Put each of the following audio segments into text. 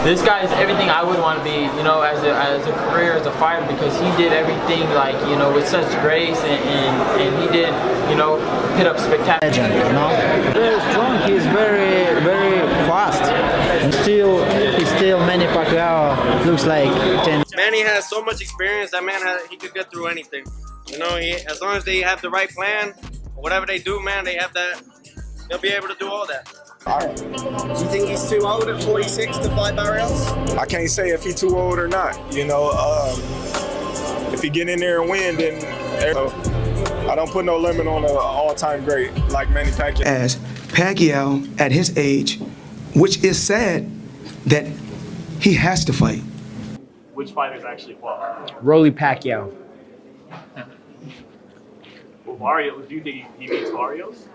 This guy is everything I would want to be, you know, as a career, as a fighter, because he did everything, like, you know, with such grace, and he did, you know, put up spectacular. Legend, you know? Very strong, he's very, very fast. And still Manny Pacquiao looks like 10. Manny has so much experience, that man, he could get through anything. You know, as long as they have the right plan, whatever they do, man, they have that, they'll be able to do all that. All right. Do you think he's too old at 46 to fight Barrios? I can't say if he's too old or not. You know, if he get in there and win, then I don't put no limit on an all-time great like Manny Pacquiao. As Pacquiao at his age, which is sad that he has to fight. Which fighters actually qualify? Rolly Pacquiao. Well, Barrios, do you think he beats Barrios?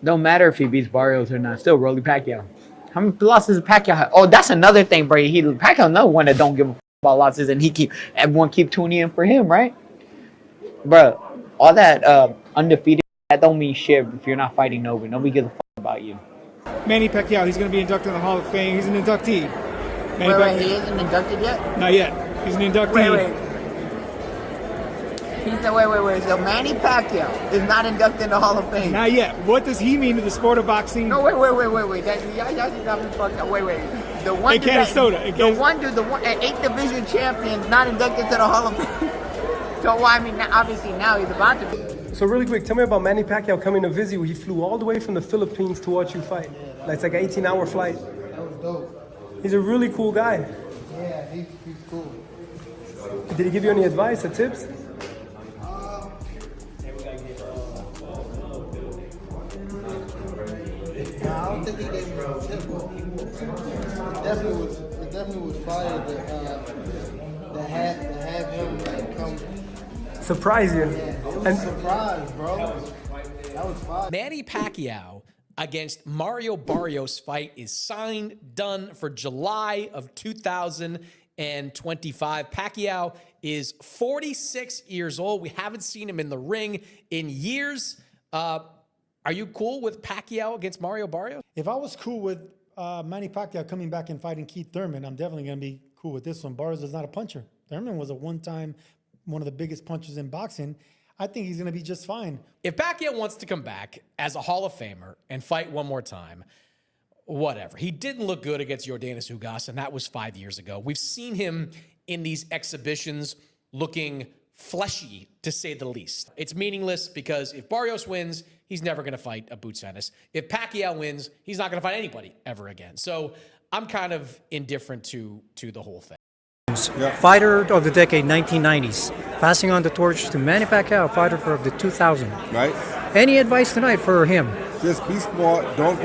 Don't matter if he beats Barrios or not. Still Rolly Pacquiao. How many losses does Pacquiao have? Oh, that's another thing, bro. Pacquiao another one that don't give a f about losses, and everyone keep tuning in for him, right? Bro, all that undefeated, that don't mean shit if you're not fighting nobody. Nobody gives a f about you. Manny Pacquiao, he's going to be inducted in the Hall of Fame. He's an inductee. Wait, he isn't inducted yet? Not yet. He's an inductee. Wait. Wait. So Manny Pacquiao is not inducted in the Hall of Fame. Not yet. What does he mean to the sport of boxing? No, wait. Y'all just got me fucked up. Wait. The one in Canastota. The 8th division champion, not inducted to the Hall of Fame. So, well, I mean, obviously now he's about to be. So really quick, tell me about Manny Pacquiao coming to visit you. He flew all the way from the Philippines to watch you fight. It's like an 18-hour flight. That was dope. He's a really cool guy. Yeah, he's cool. Did he give you any advice or tips? I don't think he gave me a tip. It definitely was fire to have him like come surprise you. And surprise, bro. That was fire. Manny Pacquiao against Mario Barrios fight is signed, done for July of 2025. Pacquiao is 46 years old. We haven't seen him in the ring in years. Are you cool with Pacquiao against Mario Barrios? If I was cool with Manny Pacquiao coming back and fighting Keith Thurman, I'm definitely going to be cool with this one. Barrios is not a puncher. Thurman was one of the biggest punchers in boxing. I think he's going to be just fine. If Pacquiao wants to come back as a Hall of Famer and fight one more time, whatever. He didn't look good against Yordenis Ugas, and that was 5 years ago. We've seen him in these exhibitions looking fleshy, to say the least. It's meaningless because if Barrios wins, he's never going to fight a Boots Ennis. If Pacquiao wins, he's not going to fight anybody ever again. So I'm kind of indifferent to the whole thing. Fighter of the decade, 1990s. Passing on the torch to Manny Pacquiao, fighter of the 2000. Right. Any advice tonight for him? Just be smart. Don't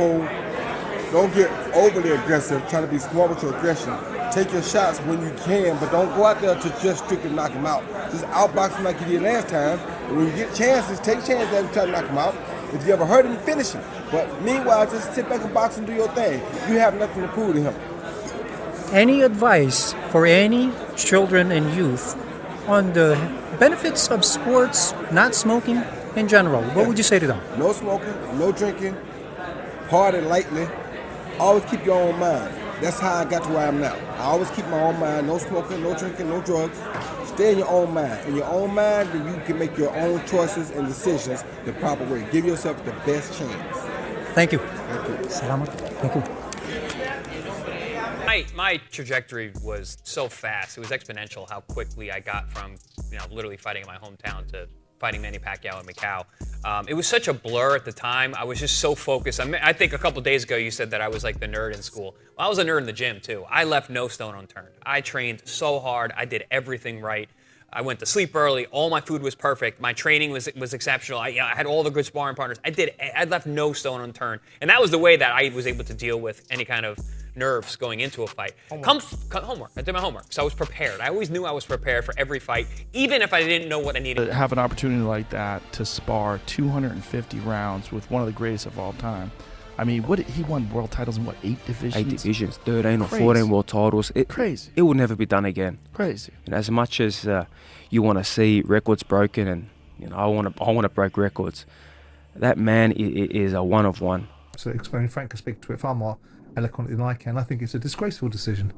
get overly aggressive. Try to be smart with your aggression. Take your shots when you can, but don't go out there to just strictly knock him out. Just outbox him like you did last time. And when you get chances, take chances and try to knock him out. If you ever hurt him, finish him. But meanwhile, just sit back and box and do your thing. You have nothing to prove to him. Any advice for any children and youth on the benefits of sports, not smoking in general? What would you say to them? No smoking, no drinking, party lightly. Always keep your own mind. That's how I got to where I am now. I always keep my own mind. No smoking, no drinking, no drugs. Stay in your own mind. In your own mind, then you can make your own choices and decisions the proper way. Give yourself the best chance. Thank you. Thank you. Salamat. Thank you. My trajectory was so fast. It was exponential how quickly I got from, literally fighting in my hometown to fighting Manny Pacquiao in Macau. It was such a blur at the time. I was just so focused. I think a couple days ago you said that I was like the nerd in school. Well, I was a nerd in the gym too. I left no stone unturned. I trained so hard. I did everything right. I went to sleep early. All my food was perfect. My training was exceptional. I had all the good sparring partners. I left no stone unturned. And that was the way that I was able to deal with any kind of nerves going into a fight. Homework. I did my homework, so I was prepared. I always knew I was prepared for every fight, even if I didn't know what I needed. To have an opportunity like that to spar 250 rounds with one of the greatest of all time. I mean, he won world titles in 8 divisions? 8 divisions, 13 or 14 world titles. Crazy. It will never be done again. Crazy. And as much as you want to see records broken, and I want to break records, that man is a one of one. So when Frank can speak to it far more eloquently than I can. I think it's a disgraceful decision.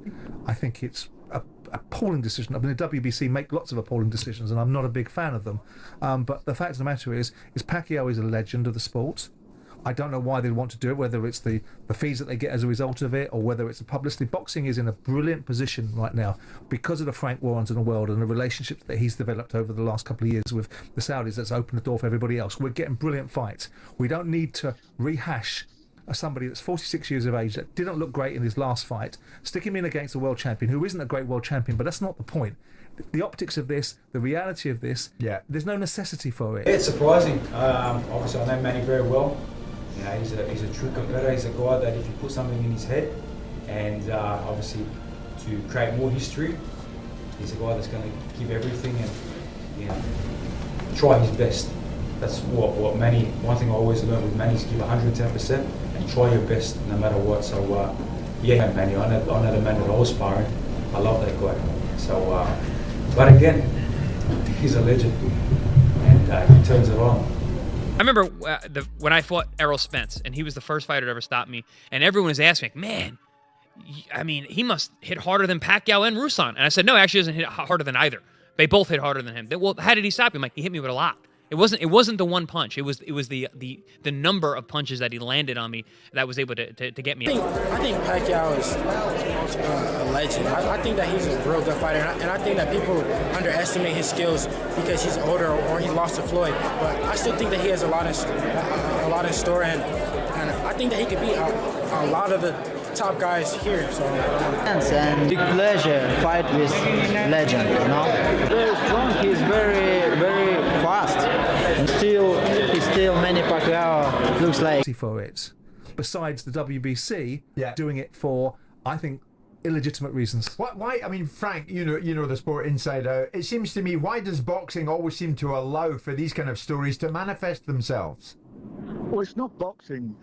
I think it's a appalling decision. I mean, the WBC make lots of appalling decisions, and I'm not a big fan of them. But the fact of the matter is Pacquiao is a legend of the sport. I don't know why they want to do it, whether it's the fees that they get as a result of it or whether it's the publicity. Boxing is in a brilliant position right now because of the Frank Warrens in the world and the relationships that he's developed over the last couple of years with the Saudis that's opened the door for everybody else. We're getting brilliant fights. We don't need to rehash somebody that's 46 years of age that didn't look great in his last fight, stick him in against a world champion who isn't a great world champion, but that's not the point. The optics of this, the reality of this, there's no necessity for it. It's surprising. Obviously, I know Manny very well. You know, he's a true competitor. He's a guy that if you put something in his head, and obviously to create more history, he's a guy that's going to give everything and try his best. That's what Manny. One thing I always learned with Manny is give 110% and try your best no matter what. So Manny. I know the man that I was sparring. I love that guy. So, but again, he's a legend, and he turns it on. I remember when I fought Errol Spence, and he was the first fighter to ever stop me, and everyone was asking, man, I mean, he must hit harder than Pacquiao and Rusan. And I said, no, actually, he doesn't hit harder than either. They both hit harder than him. Well, how did he stop you? I'm like, he hit me with a lot. It wasn't the one punch. It was the number of punches that he landed on me that was able to get me. I think Pacquiao is a legend. I think that he's a real good fighter, and I think that people underestimate his skills because he's older or he lost to Floyd. But I still think that he has a lot in store, and I think that he could beat a lot of the top guys here. So and big pleasure fight with legend, you know. Very strong. He's very fast. And he's still Manny Pacquiao looks like for it. Besides the WBC doing it for, I think, illegitimate reasons. Why? I mean, Frank, you know the sport inside out. It seems to me, why does boxing always seem to allow for these kind of stories to manifest themselves? Well, it's not boxing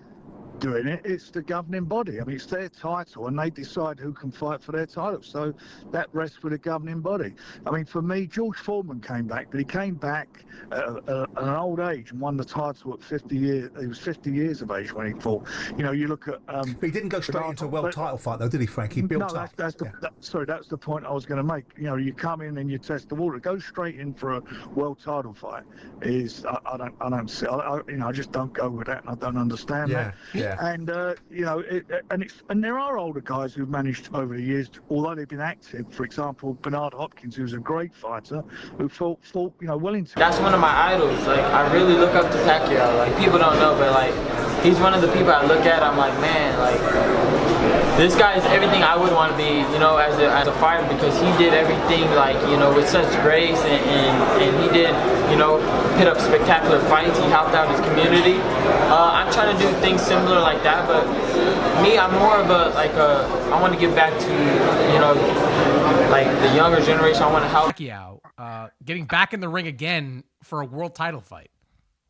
doing it, it's the governing body. I mean, it's their title and they decide who can fight for their title, so that rests with the governing body. I mean, for me, George Foreman came back, but he came back at an old age and won the title at 50 years. He was 50 years of age when he fought. You know, you look at but he didn't go straight into a world title fight though, did he, Frank? He built up. That's the point I was going to make. You know, you come in and you test the water. Go straight in for a world title fight is I don't see. I just don't go with that, and I don't understand that. And and there are older guys who've managed over the years, although they've been active. For example, Bernard Hopkins, who's a great fighter, who fought well into. That's one of my idols. Like, I really look up to Pacquiao. Like, people don't know, but like, he's one of the people I look at. I'm like, man, like, this guy is everything I would want to be, you know, as a fighter, because he did everything, like, you know, with such grace, and he did, you know, put up spectacular fights. He helped out his community. I'm trying to do things similar like that, but me, I'm more of I want to give back to, you know, like the younger generation. I want to help. Pacquiao getting back in the ring again for a world title fight.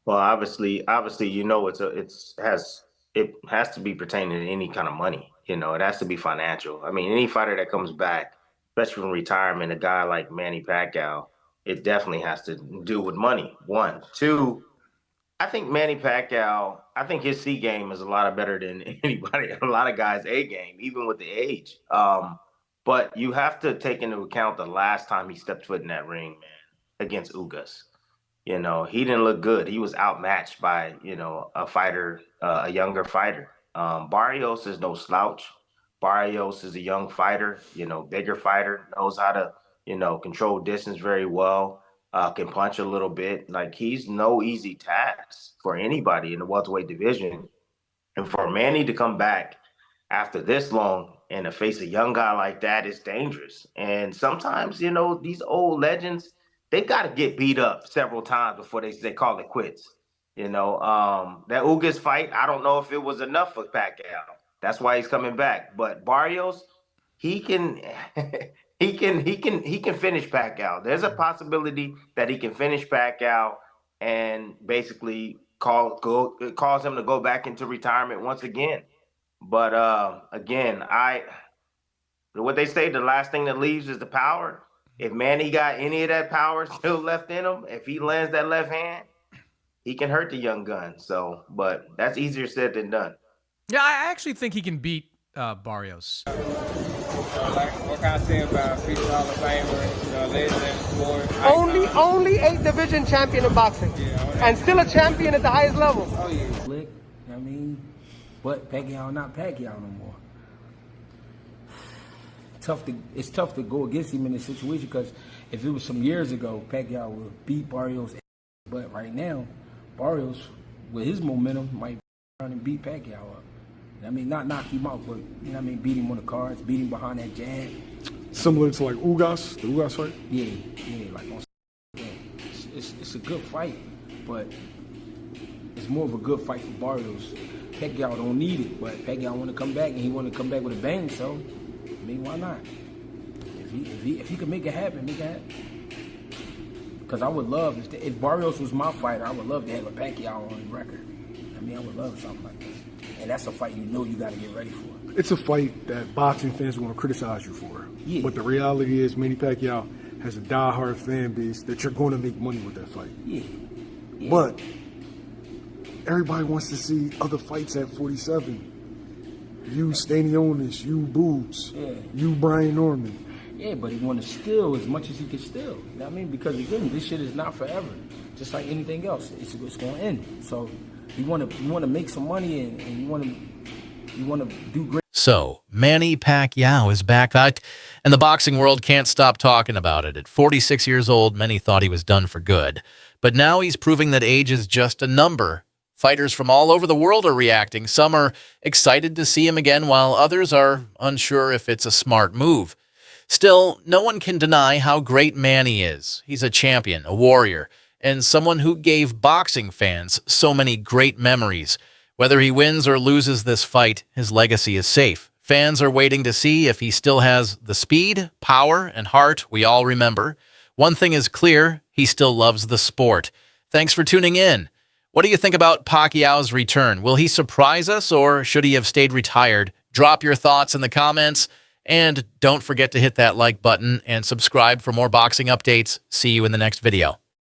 Well, obviously, you know, it has to be pertaining to any kind of money. You know, it has to be financial. I mean, any fighter that comes back, especially from retirement, a guy like Manny Pacquiao, it definitely has to do with money. One, two. I think Manny Pacquiao, I think his C game is a lot better than anybody, a lot of guys' A game, even with the age. But you have to take into account the last time he stepped foot in that ring, man, against Ugas. You know, he didn't look good. He was outmatched by, you know, a younger fighter. Barrios is no slouch. Barrios is a young fighter, you know, bigger fighter, knows how to, you know, control distance very well, can punch a little bit. Like, he's no easy task for anybody in the welterweight division. And for Manny to come back after this long and to face a young guy like that is dangerous. And sometimes, you know, these old legends, they got to get beat up several times before they call it quits. You know, that Ugas fight, I don't know if it was enough for Pacquiao. That's why he's coming back. But Barrios, he can finish Pacquiao. There's a possibility that he can finish Pacquiao and basically cause him to go back into retirement once again. But again, what they say, the last thing that leaves is the power. If Manny got any of that power still left in him, if he lands that left hand, he can hurt the young gun. So, but that's easier said than done. Yeah, I actually think he can beat Barrios. What can I say about future Hall of Famer, legend in the sport? Only 8 division champion in boxing, and still a champion at the highest level. Oh yeah. Slick, I mean, but Pacquiao not Pacquiao no more. It's tough to go against him in this situation because if it was some years ago, Pacquiao would beat Barrios. But right now, Barrios, with his momentum, might run and beat Pacquiao up. I mean, not knock him out, but you know what I mean, beat him on the cards, beat him behind that jab. Similar to like Ugas, the Ugas fight? Yeah, like on. It's a good fight, but it's more of a good fight for Barrios. Pacquiao don't need it, but Pacquiao want to come back, and he want to come back with a bang, so, I mean, why not? If he can make it happen, make it happen. Because I would love, if Barrios was my fighter, I would love to have a Pacquiao on the record. I mean, I would love something like that. And that's a fight you know you got to get ready for. It's a fight that boxing fans are going to criticize you for. Yeah. But the reality is Manny Pacquiao has a diehard fan base that you're going to make money with that fight. Yeah. But everybody wants to see other fights at 47. You Stanionis, you Boots, you Brian Norman. Yeah, but he want to steal as much as he can steal. You know what I mean? Because again, this shit is not forever. Just like anything else, it's going to end. So you want to make some money and you want to do great. So, Manny Pacquiao is back, and the boxing world can't stop talking about it. At 46 years old, many thought he was done for good. But now he's proving that age is just a number. Fighters from all over the world are reacting. Some are excited to see him again, while others are unsure if it's a smart move. Still, no one can deny how great Manny is. He's a champion, a warrior, and someone who gave boxing fans so many great memories. Whether he wins or loses this fight, his legacy is safe. Fans are waiting to see if he still has the speed, power, and heart we all remember. One thing is clear, he still loves the sport. Thanks for tuning in. What do you think about Pacquiao's return? Will he surprise us, or should he have stayed retired? Drop your thoughts in the comments, and don't forget to hit that like button and subscribe for more boxing updates. See you in the next video.